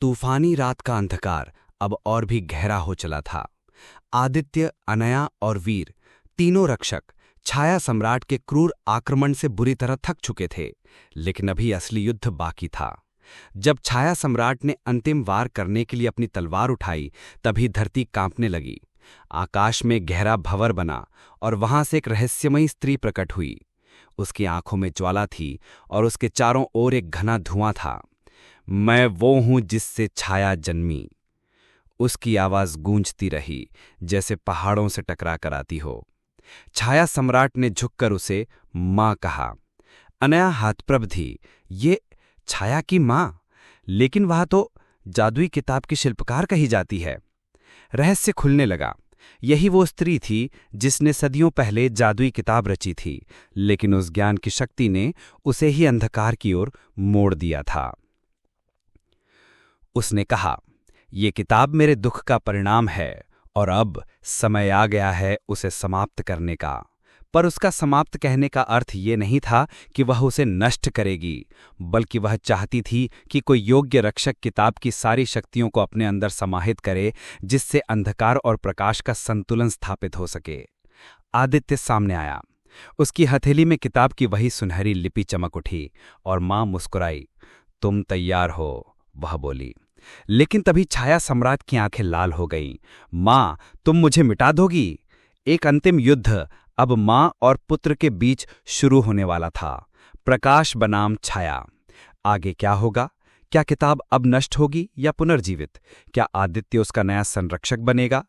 तूफानी रात का अंधकार अब और भी गहरा हो चला था। आदित्य, अनया और वीर, तीनों रक्षक छाया सम्राट के क्रूर आक्रमण से बुरी तरह थक चुके थे, लेकिन अभी असली युद्ध बाकी था। जब छाया सम्राट ने अंतिम वार करने के लिए अपनी तलवार उठाई, तभी धरती कांपने लगी। आकाश में गहरा भंवर बना और वहां से एक रहस्यमयी स्त्री प्रकट हुई। उसकी आंखों में ज्वाला थी और उसके चारों ओर एक घना धुआं था। मैं वो हूं जिससे छाया जन्मी। उसकी आवाज गूंजती रही, जैसे पहाड़ों से टकरा कर आती हो। छाया सम्राट ने झुककर उसे मां कहा। अनया हाथप्रभ थी। ये छाया की मां? लेकिन वह तो जादुई किताब की शिल्पकार कही जाती है। रहस्य खुलने लगा। यही वो स्त्री थी जिसने सदियों पहले जादुई किताब रची थी, लेकिन उस ज्ञान की शक्ति ने उसे ही अंधकार की ओर मोड़ दिया था। उसने कहा, ये किताब मेरे दुख का परिणाम है और अब समय आ गया है उसे समाप्त करने का। पर उसका समाप्त कहने का अर्थ ये नहीं था कि वह उसे नष्ट करेगी, बल्कि वह चाहती थी कि कोई योग्य रक्षक किताब की सारी शक्तियों को अपने अंदर समाहित करे, जिससे अंधकार और प्रकाश का संतुलन स्थापित हो सके। आदित्य सामने आया। उसकी हथेली में किताब की वही सुनहरी लिपि चमक उठी और मां मुस्कुराई। तुम तैयार हो, वह बोली। लेकिन तभी छाया सम्राट की आंखें लाल हो गईं। मां, तुम मुझे मिटा दोगी? एक अंतिम युद्ध अब मां और पुत्र के बीच शुरू होने वाला था। प्रकाश बनाम छाया। आगे क्या होगा? क्या किताब अब नष्ट होगी या पुनर्जीवित? क्या आदित्य उसका नया संरक्षक बनेगा